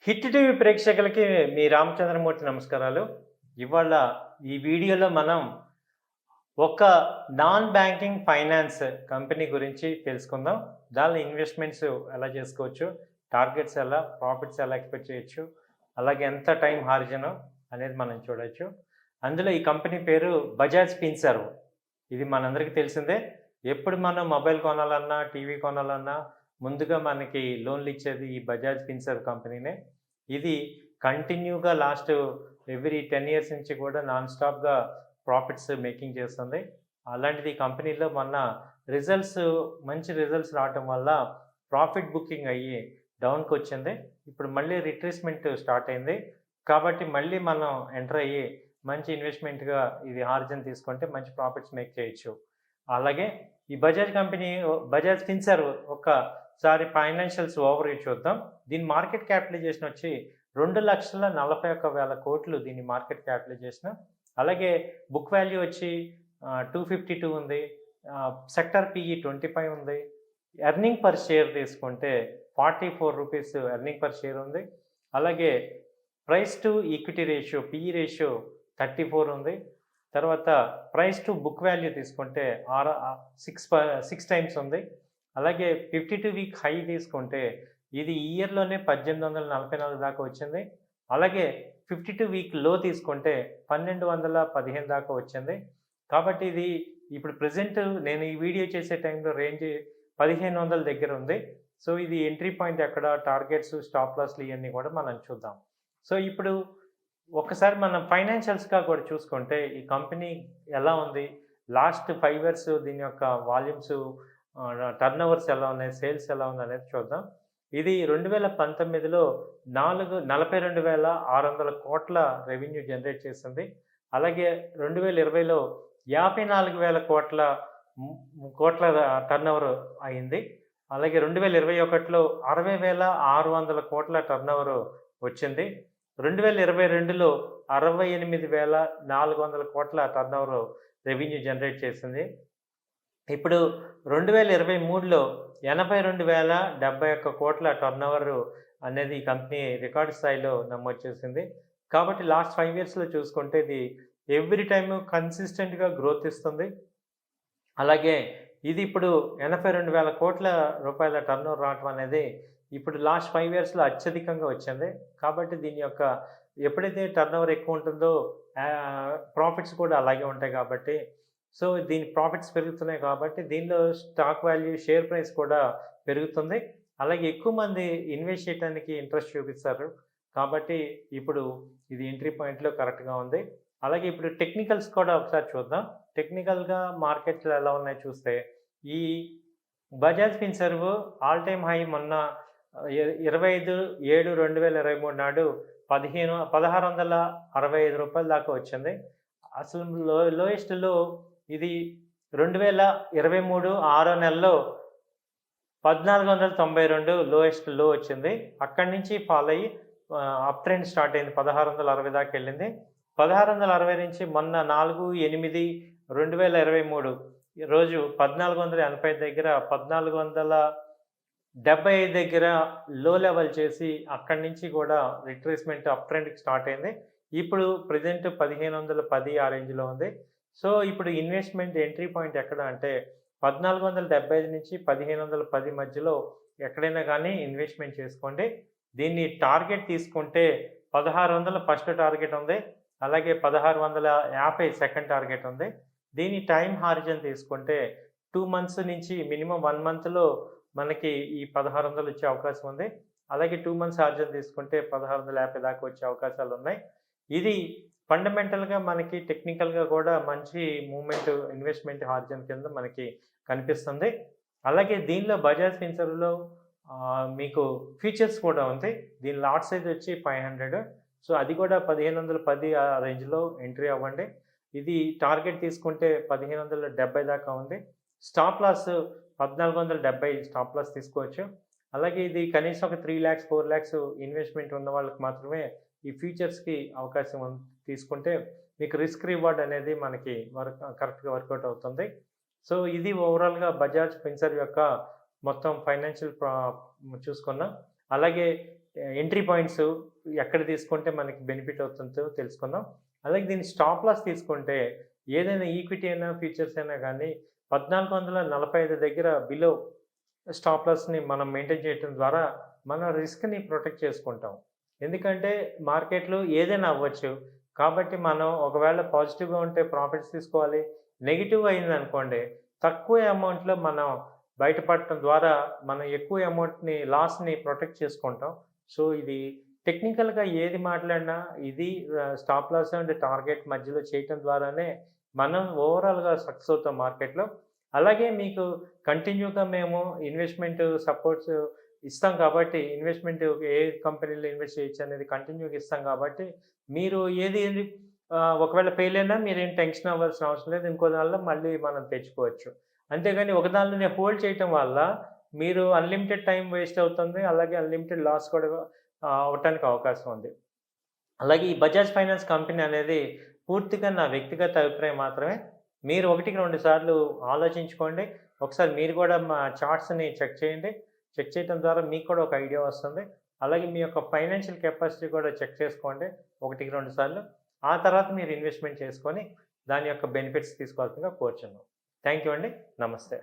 Hit TV ప్రేక్షకులకి మీ రామచంద్రమూర్తి నమస్కారాలు. ఇవాళ ఈ వీడియోలో మనం ఒక నాన్ బ్యాంకింగ్ ఫైనాన్స్ కంపెనీ గురించి తెలుసుకుందాం. దానిలో ఇన్వెస్ట్‌మెంట్స్ ఎలా చేసుకోవచ్చు, టార్గెట్స్ ఎలా, ప్రాఫిట్స్ ఎలా ఎక్స్‌పెక్ట్ చేయొచ్చు, అలాగే ఎంత టైం హారిజను అనేది మనం చూడొచ్చు. అందులో ఈ కంపెనీ పేరు బజాజ్ ఫిన్సర్వ్. ఇది మనందరికీ తెలిసిందే. ఎప్పుడు మనం మొబైల్ కొనాలన్నా, టీవీ కొనాలన్నా ముందుగా మనకి లోన్‌లు ఇచ్చేది ఈ బజాజ్ ఫిన్సర్వ్ కంపెనీనే. ఇది కంటిన్యూగా లాస్ట్ ఎవ్రీ 10 ఇయర్స్ నుంచి కూడా నాన్ స్టాప్‌గా ప్రాఫిట్స్ మేకింగ్ చేస్తుంది. అలాంటిది ఈ కంపెనీలో మొన్న రిజల్ట్స్ మంచి రిజల్ట్స్ రావటం వల్ల ప్రాఫిట్ బుకింగ్ అయ్యి డౌన్‌కొచ్చింది. ఇప్పుడు మళ్ళీ రిట్రేస్‌మెంట్ స్టార్ట్ అయింది. కాబట్టి మళ్ళీ మనం ఎంటర్ అయ్యి మంచి ఇన్వెస్ట్‌మెంట్‌గా ఇది ఆర్జిన్ తీసుకుంటే మంచి ప్రాఫిట్స్ మేక్ చేయొచ్చు. అలాగే ఈ బజాజ్ ఫిన్సర్వ్ ఒకసారి ఫైనాన్షియల్స్ ఓవర్ వ్యూ చూద్దాం. దీని మార్కెట్ క్యాపిటలైజేషన్ వచ్చి 2,41,000 కోట్లు దీని మార్కెట్ క్యాపిటలైజేషన్. అలాగే బుక్ వాల్యూ వచ్చి 252 ఉంది. సెక్టార్ పిఈ 25 ఉంది. ఎర్నింగ్ పర్ షేర్ తీసుకుంటే ₹44 ఎర్నింగ్ పర్ షేర్ ఉంది. అలాగే price to equity ratio PE ratio 34 ఉంది. తర్వాత ప్రైస్ టు బుక్ వాల్యూ తీసుకుంటే 6 టైమ్స్ ఉంది. అలాగే 52 వీక్ హై తీసుకుంటే ఇది ఈ ఇయర్‌లోనే 1844 దాకా వచ్చింది. అలాగే 52 వీక్ లో తీసుకుంటే 1215 దాకా వచ్చింది. కాబట్టి ఇది ఇప్పుడు ప్రెజెంట్ నేను ఈ వీడియో చేసే టైంలో రేంజ్ 1500 దగ్గర ఉంది. సో ఇది ఎంట్రీ పాయింట్ ఎక్కడ, టార్గెట్స్, స్టాప్ లాస్‌లు ఇయన్నీ కూడా మనం చూద్దాం. సో ఇప్పుడు ఒక్కసారి మనం ఫైనాన్షియల్స్‌గా కూడా చూసుకుంటే ఈ కంపెనీ ఎలా ఉంది? లాస్ట్ 5 ఇయర్స్ దీని యొక్క వాల్యూమ్స్, టర్నోవర్స్ ఎలా ఉన్నాయి? సేల్స్ ఎలా ఉందనేది చూద్దాం. ఇది 2019లో 42,600 కోట్ల రెవెన్యూ జనరేట్ చేసింది. అలాగే 2020లో 54,000 కోట్ల టర్నోవర్ అయింది. అలాగే 2021లో 60,600 కోట్ల టర్నోవర్ వచ్చింది. 2022లో 68,400 కోట్ల టర్నోవర్ రెవెన్యూ జనరేట్ చేసింది. ఇప్పుడు 2023లో 82,071 కోట్ల టర్నోవర్ అనేది ఈ కంపెనీ రికార్డ్ స్థాయిలో నమోదు చేసింది. కాబట్టి లాస్ట్ 5 ఇయర్స్‌లో చూసుకుంటే ఇది ఎవ్రీ టైమ్ కన్సిస్టెంట్‌గా గ్రోత్ ఇస్తుంది. అలాగే ఇది ఇప్పుడు 82,000 కోట్ల రూపాయల టర్నోవర్ రావటం అనేది ఇప్పుడు లాస్ట్ 5 ఇయర్స్‌లో అత్యధికంగా వచ్చింది. కాబట్టి దీని యొక్క ఎప్పుడైతే టర్నోవర్ ఎక్కువ ఉంటుందో ప్రాఫిట్స్ కూడా అలాగే ఉంటాయి కాబట్టి సో దీని ప్రాఫిట్స్ పెరుగుతున్నాయి కాబట్టి దీనిలో స్టాక్ వాల్యూ, షేర్ ప్రైస్ కూడా పెరుగుతుంది. అలాగే ఎక్కువ మంది ఇన్వెస్ట్ చేయడానికి ఇంట్రెస్ట్ చూపిస్తారు. కాబట్టి ఇప్పుడు ఇది ఎంట్రీ పాయింట్‌లో కరెక్ట్‌గా ఉంది. అలాగే ఇప్పుడు టెక్నికల్స్ కూడా ఒకసారి చూద్దాం. టెక్నికల్‌గా మార్కెట్‌లో ఎలా ఉన్నాయో చూస్తే ఈ Bajaj Finserv all time high మొన్న 25/7/2023 నాడు ₹1,665 దాకా వచ్చింది. అసలు లోయెస్ట్ లో ఇది 2023 ఆరో నెలలో 1,492 లోయెస్ట్ లో వచ్చింది. అక్కడి నుంచి ఫాల్ అయ్యి అప్ ట్రెండ్ స్టార్ట్ అయింది. 1,660 దాకా వెళ్ళింది. 1,660 నుంచి మొన్న 4/8/2023 రోజు 1,480 దగ్గర 1,475 దగ్గర లో లెవెల్ చేసి అక్కడి నుంచి కూడా రిట్రేస్మెంట్ అప్ ట్రెండ్‌కి స్టార్ట్ అయింది. ఇప్పుడు ప్రెజెంట్ 1,510 ఆ రేంజ్‌లో ఉంది. సో ఇప్పుడు ఇన్వెస్ట్‌మెంట్ ఎంట్రీ పాయింట్ ఎక్కడ అంటే 1,475 నుంచి 1,510 మధ్యలో ఎక్కడైనా కానీ ఇన్వెస్ట్‌మెంట్ చేసుకోండి. దీన్ని టార్గెట్ తీసుకుంటే 1,600 ఫస్ట్ టార్గెట్ ఉంది. అలాగే 1,650 సెకండ్ టార్గెట్ ఉంది. దీని టైమ్ హారిజన్ తీసుకుంటే 2 మంత్స్ నుంచి మినిమమ్ 1 మంత్‌లో మనకి ఈ 1,600 వచ్చే అవకాశం ఉంది. అలాగే 2 మంత్స్ హారిజన్ తీసుకుంటే 1,650 దాకా వచ్చే అవకాశాలు ఉన్నాయి. ఇది ఫండమెంటల్‌గా మనకి టెక్నికల్‌గా కూడా మంచి మూవ్‌మెంట్ ఇన్వెస్ట్‌మెంట్ హారిజన్ కింద మనకి కనిపిస్తుంది. అలాగే దీనిలో బజాజ్ ఫిన్సర్వ్‌లో మీకు ఫీచర్స్ కూడా ఉంది. దీని లాట్ సైజ్ వచ్చి 500. సో అది కూడా 1,510 ఆ రేంజ్‌లో ఎంట్రీ అవ్వండి. ఇది టార్గెట్ తీసుకుంటే 1,570 దాకా ఉంది. స్టాప్ లాస్ 1,470 స్టాప్ లాస్ తీసుకోవచ్చు. అలాగే ఇది కనీసం ఒక 3,00,000, 4,00,000 ఇన్వెస్ట్‌మెంట్ ఉన్న వాళ్ళకి మాత్రమే ఈ ఫీచర్స్‌కి అవకాశం తీసుకుంటే మీకు రిస్క్ రివార్డ్ అనేది మనకి కరెక్ట్‌గా వర్కౌట్ అవుతుంది. సో ఇది ఓవరాల్‌గా బజాజ్ ఫిన్సర్వ్ యొక్క మొత్తం ఫైనాన్షియల్ చూసుకున్నాం. అలాగే ఎంట్రీ పాయింట్స్ ఎక్కడ తీసుకుంటే మనకి బెనిఫిట్ అవుతుందో తెలుసుకుందాం. అలాగే దీని స్టాప్ లాస్ తీసుకుంటే ఏదైనా ఈక్విటీ అయినా, ఫ్యూచర్స్ అయినా గానీ 1445 దగ్గర బిలో స్టాప్ లాస్‌ని మనం మెయింటైన్ చేయటం ద్వారా మన రిస్క్‌ని ప్రొటెక్ట్ చేసుకుంటాం. ఎందుకంటే మార్కెట్‌లో ఏదైనా అవ్వచ్చు. కాబట్టి మనం ఒకవేళ పాజిటివ్‌గా ఉంటే ప్రాఫిట్స్ తీసుకోవాలి. నెగెటివ్ అయిందనుకోండి, తక్కువ అమౌంట్‌లో మనం బయటపడటం ద్వారా మనం ఎక్కువ అమౌంట్‌ని లాస్‌ని ప్రొటెక్ట్ చేసుకుంటాం. సో, ఇది టెక్నికల్‌గా ఏది మాట్లాడినా ఇది స్టాప్ లాస్ అండ్ టార్గెట్ మధ్యలో చేయటం ద్వారానే మనం ఓవరాల్‌గా సక్సెస్ అవుతాం మార్కెట్‌లో. అలాగే మీకు కంటిన్యూగా మేము ఇన్వెస్ట్‌మెంట్ సపోర్ట్స్ ఇస్తాం కాబట్టి, ఇన్వెస్ట్‌మెంట్ ఏ కంపెనీలో ఇన్వెస్ట్ చేయొచ్చు అనేది కంటిన్యూగా ఇస్తాం కాబట్టి, మీరు ఏది ఒకవేళ ఫెయిల్ అయినా మీరేం టెన్షన్ అవ్వాల్సిన అవసరం లేదు. ఇంకో దానిలో మళ్ళీ మనం తెచ్చుకోవచ్చు. అంతేగాని ఒక దానిలోనే హోల్డ్ చేయటం వల్ల మీరు అన్‌లిమిటెడ్ టైమ్ వేస్ట్ అవుతుంది. అలాగే అన్‌లిమిటెడ్ లాస్ కూడా అవ్వటానికి అవకాశం ఉంది. అలాగే ఈ బజాజ్ ఫైనాన్స్ కంపెనీ అనేది పూర్తిగా నా వ్యక్తిగత అభిప్రాయం మాత్రమే. మీరు ఒకటికి 2 సార్లు ఆలోచించుకోండి. ఒకసారి మీరు కూడా మా చార్ట్స్‌ని చెక్ చేయండి. చెక్ చేయడం ద్వారా మీకు కూడా ఒక ఐడియా వస్తుంది. అలాగే మీ యొక్క ఫైనాన్షియల్ కెపాసిటీ కూడా చెక్ చేసుకోండి. ఒకటికి 2 సార్లు. ఆ తర్వాత మీరు ఇన్వెస్ట్‌మెంట్ చేసుకొని దాని యొక్క బెనిఫిట్స్ తీసుకోవాల్సిందిగా కోరుచున్నాం. థాంక్ యూ అండి. నమస్తే.